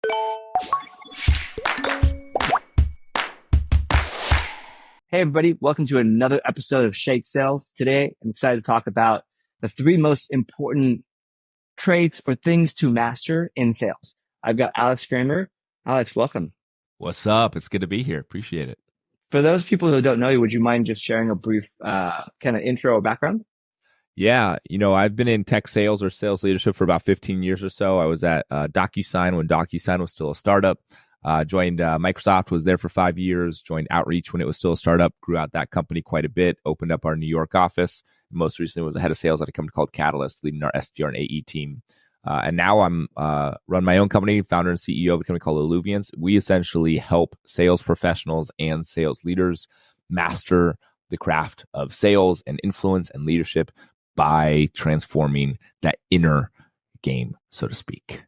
Hey, everybody. Welcome to another episode of Shake Sales. Today, I'm excited to talk about the three most important traits or things to master in sales. I've got Alex Kremer. Alex, welcome. What's up? It's good to be here. Appreciate it. For those people who don't know you, would you mind just sharing a brief kind of intro or background? Yeah, I've been in tech sales or sales leadership for about 15 years or so. I was at DocuSign when DocuSign was still a startup. Joined Microsoft, was there for 5 years, joined Outreach when it was still a startup, grew out that company quite a bit, opened up our New York office. Most recently was the head of sales at a company called Catalyst, leading our SDR and AE team. And now I'm run my own company, founder and CEO of a company called Illuvians. We essentially help sales professionals and sales leaders master the craft of sales and influence and leadership by transforming that inner game, so to speak.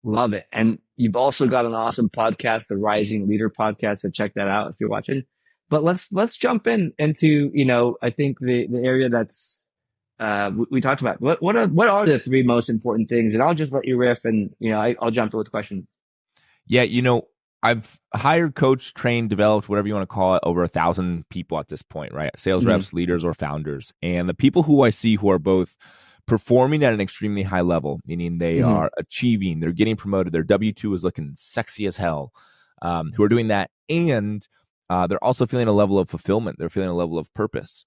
Love it. And you've also got an awesome podcast, the Rising Leader podcast. So check that out if you're watching. But let's jump into, I think the area that's, we talked about. What are the three most important things? And I'll just let you riff and, I'll jump in with questions. Yeah. I've hired, coached, trained, developed, whatever you want to call it, over 1,000 people at this point, right? Sales reps, leaders, or founders. And the people who I see who are both performing at an extremely high level, meaning they are achieving, they're getting promoted, their W-2 is looking sexy as hell, who are doing that. And they're also feeling a level of fulfillment. They're feeling a level of purpose.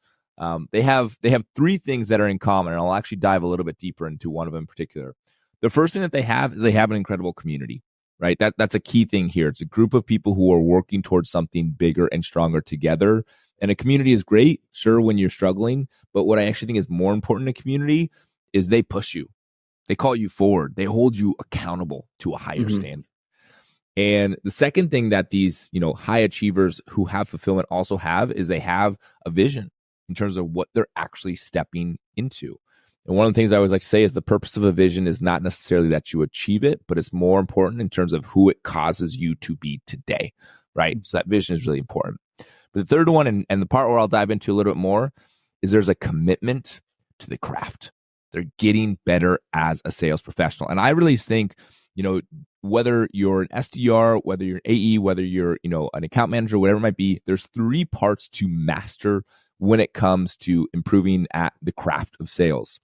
They have three things that are in common, and I'll actually dive a little bit deeper into one of them in particular. The first thing that they have is they have an incredible community, right? That's a key thing here. It's a group of people who are working towards something bigger and stronger together. And a community is great, sure, when you're struggling. But what I actually think is more important in a community is they push you. They call you forward. They hold you accountable to a higher standard. And the second thing that these, high achievers who have fulfillment also have is they have a vision in terms of what they're actually stepping into. And one of the things I always like to say is the purpose of a vision is not necessarily that you achieve it, but it's more important in terms of who it causes you to be today, right? So that vision is really important. But the third one, and the part where I'll dive into a little bit more, is there's a commitment to the craft. They're getting better as a sales professional. And I really think, whether you're an SDR, whether you're an AE, whether you're, an account manager, whatever it might be, there's three parts to master when it comes to improving at the craft of sales.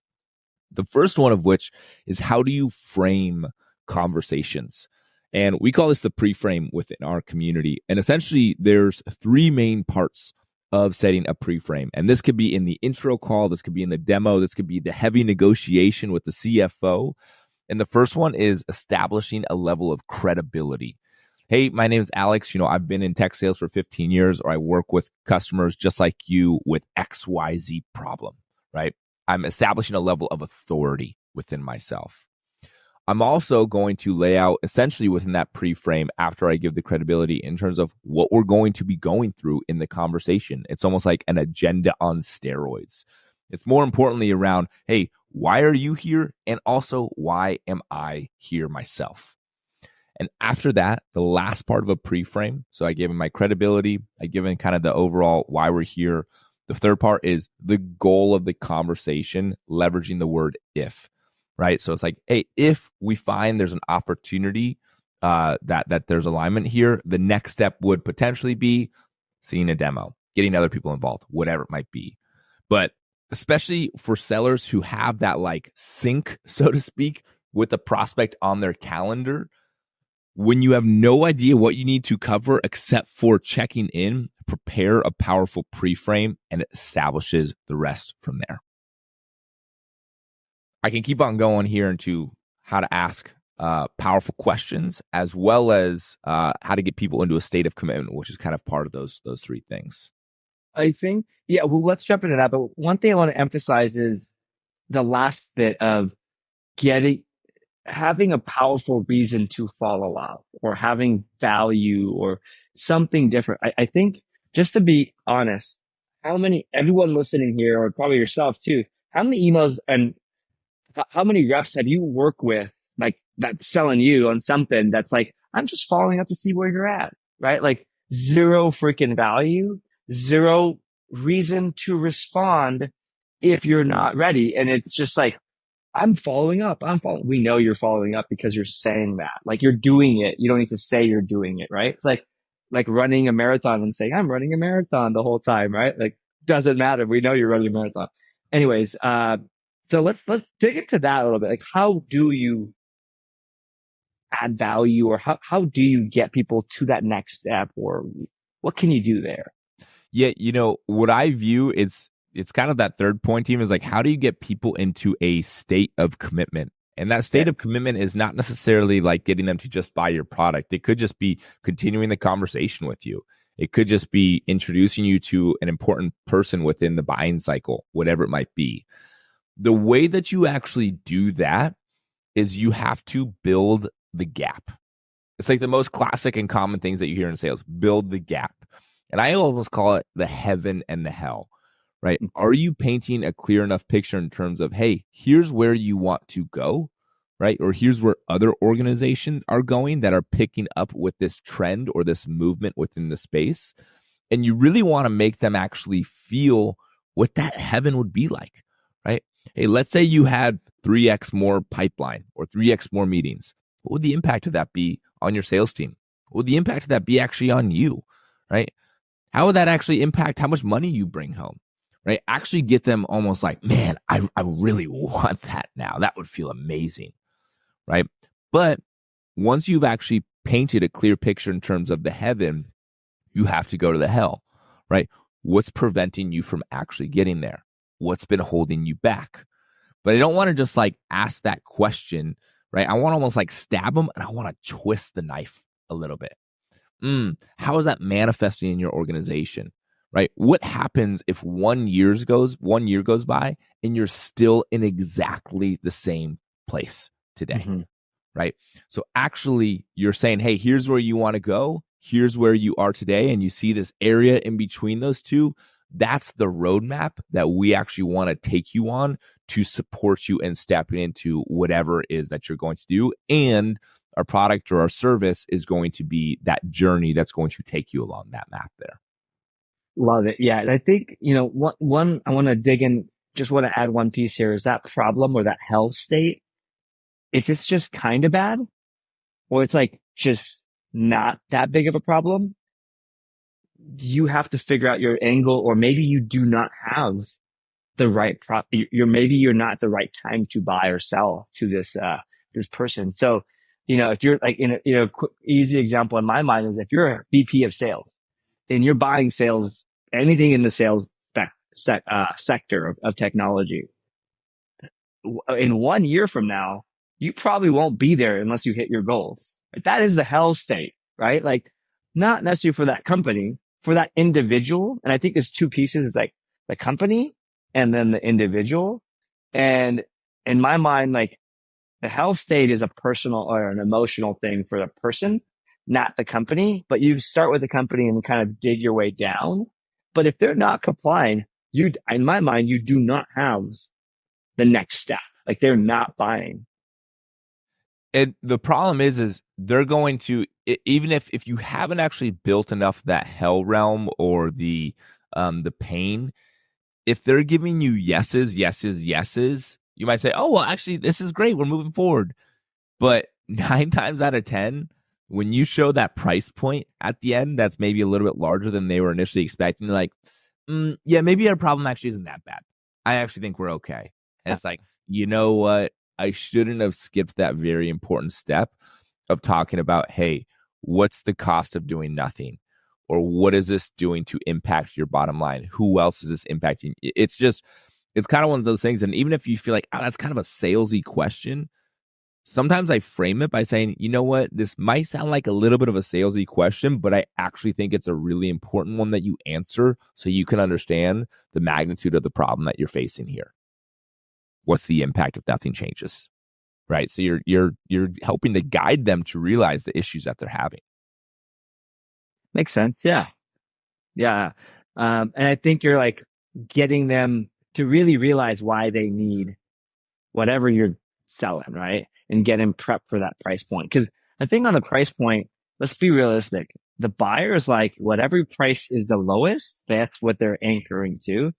The first one of which is, how do you frame conversations? And we call this the pre-frame within our community. And essentially, there's three main parts of setting a pre-frame. And this could be in the intro call, this could be in the demo, this could be the heavy negotiation with the CFO. And the first one is establishing a level of credibility. Hey, my name is Alex. I've been in tech sales for 15 years, or I work with customers just like you with XYZ problem, right? I'm establishing a level of authority within myself. I'm also going to lay out essentially within that pre-frame after I give the credibility in terms of what we're going to be going through in the conversation. It's almost like an agenda on steroids. It's more importantly around, hey, why are you here? And also, why am I here myself? And after that, the last part of a pre-frame, so I gave him my credibility, I give him kind of the overall why we're here. The third part is the goal of the conversation, leveraging the word if. Right. So it's like, hey, if we find there's an opportunity that there's alignment here, the next step would potentially be seeing a demo, getting other people involved, whatever it might be. But especially for sellers who have that like sync, so to speak, with the prospect on their calendar, when you have no idea what you need to cover except for checking in, prepare a powerful pre-frame and it establishes the rest from there. I can keep on going here into how to ask powerful questions, as well as how to get people into a state of commitment, which is kind of part of those three things. I think, well, let's jump into that. But one thing I want to emphasize is the last bit of having a powerful reason to follow up, or having value or something different. I think, just to be honest, everyone listening here, or probably yourself too, how many emails and how many reps have you worked with, like, that's selling you on something that's like, I'm just following up to see where you're at, right? Like, zero freaking value, zero reason to respond if you're not ready. And it's just like, I'm following up. I'm following. We know you're following up because you're saying that. Like you're doing it. You don't need to say you're doing it, right? It's like running a marathon and saying, I'm running a marathon the whole time, right? Like doesn't matter. We know you're running a marathon. Anyways, so let's dig into that a little bit. Like how do you add value or how do you get people to that next step or what can you do there? Yeah, what I view is it's kind of that third point team is like, how do you get people into a state of commitment? And that state Yeah. of commitment is not necessarily like getting them to just buy your product. It could just be continuing the conversation with you. It could just be introducing you to an important person within the buying cycle, whatever it might be. The way that you actually do that is you have to build the gap. It's like the most classic and common things that you hear in sales, build the gap. And I almost call it the heaven and the hell, right? Are you painting a clear enough picture in terms of, hey, here's where you want to go, right? Or here's where other organizations are going that are picking up with this trend or this movement within the space. And you really want to make them actually feel what that heaven would be like, right? Hey, let's say you had 3x more pipeline or 3x more meetings. What would the impact of that be on your sales team? What would the impact of that be actually on you, right? How would that actually impact how much money you bring home, right? Actually get them almost like, man, I really want that now. That would feel amazing, right? But once you've actually painted a clear picture in terms of the heaven, you have to go to the hell, right? What's preventing you from actually getting there? What's been holding you back? But I don't want to just like ask that question, right? I want to almost like stab them and I want to twist the knife a little bit. How is that manifesting in your organization, right? What happens if 1 year goes by and you're still in exactly the same place today, right? So actually you're saying, hey, here's where you want to go. Here's where you are today. And you see this area in between those two. That's the roadmap that we actually want to take you on to support you in stepping into whatever it is that you're going to do. And our product or our service is going to be that journey that's going to take you along that map there. Love it. Yeah. And I think, one, I want to dig in, just want to add one piece here is that problem or that hell state. If it's just kind of bad or it's like just not that big of a problem, you have to figure out your angle or maybe you do not have the right maybe you're not the right time to buy or sell to this person. So, if you're like easy example in my mind is if you're a VP of sales and you're buying sales, anything in the sales sector of technology, in 1 year from now, you probably won't be there unless you hit your goals. Like, that is the hell state, right? Like not necessarily for that company, for that individual. And I think there's two pieces. It's like the company and then the individual. And in my mind, like the hell state is a personal or an emotional thing for the person, not the company, but you start with the company and kind of dig your way down. But if they're not complying, in my mind, you do not have the next step. Like they're not buying. And the problem is they're going to, even if you haven't actually built enough that hell realm or the pain, if they're giving you yeses, you might say, oh, well, actually, this is great. We're moving forward. But 9 times out of 10, when you show that price point at the end, that's maybe a little bit larger than they were initially expecting, like, yeah, maybe our problem actually isn't that bad. I actually think we're okay. And it's like, you know what? I shouldn't have skipped that very important step of talking about, hey, what's the cost of doing nothing? Or what is this doing to impact your bottom line? Who else is this impacting? It's kind of one of those things. And even if you feel like, oh, that's kind of a salesy question, sometimes I frame it by saying, you know what, this might sound like a little bit of a salesy question, but I actually think it's a really important one that you answer so you can understand the magnitude of the problem that you're facing here. What's the impact if nothing changes? Right. So you're helping to guide them to realize the issues that they're having. Makes sense. Yeah. Yeah. And I think you're like getting them to really realize why they need whatever you're selling, right? And get them prepped for that price point. Cause I think on the price point, let's be realistic. The buyer is like, whatever price is the lowest, that's what they're anchoring to.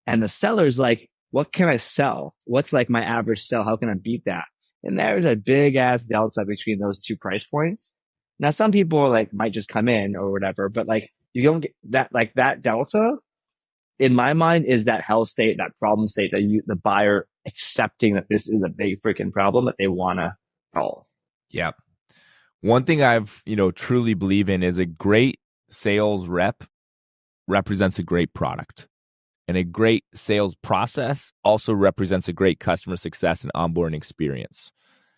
And the seller's like, what can I sell? What's like my average sell? How can I beat that? And there's a big ass delta between those two price points. Now, some people like might just come in or whatever, but like you don't get that, like that delta in my mind is that hell state, that problem state that the buyer accepting that this is a big freaking problem that they want to solve. Yeah. One thing I've, truly believe in is a great sales rep represents a great product. And a great sales process also represents a great customer success and onboarding experience.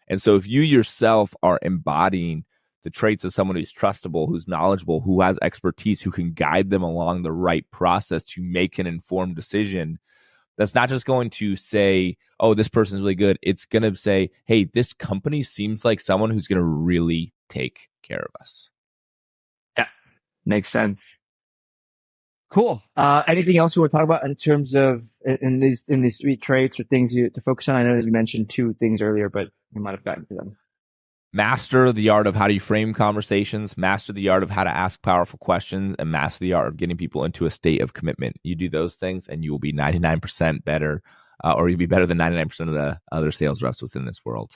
And so if you yourself are embodying the traits of someone who's trustable, who's knowledgeable, who has expertise, who can guide them along the right process to make an informed decision, that's not just going to say, oh, this person's really good. It's going to say, hey, this company seems like someone who's going to really take care of us. Yeah, makes sense. Cool. Anything else you want to talk about in terms of in these three traits or things to focus on? I know that you mentioned two things earlier, but we might have gotten to them. Master the art of how do you frame conversations, master the art of how to ask powerful questions, and master the art of getting people into a state of commitment. You do those things and you will be 99% better, or you'll be better than 99% of the other sales reps within this world.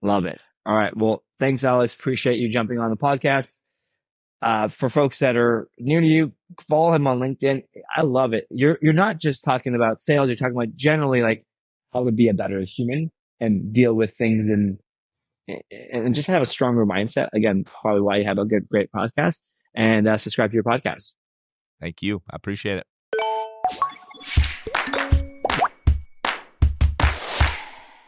Love it. All right. Well, thanks, Alex. Appreciate you jumping on the podcast. For folks that are near to you, follow him on LinkedIn. I love it. You're not just talking about sales. You're talking about generally like how to be a better human and deal with things and just have a stronger mindset. Again, probably why you have a great podcast, and subscribe to your podcast. Thank you. I appreciate it.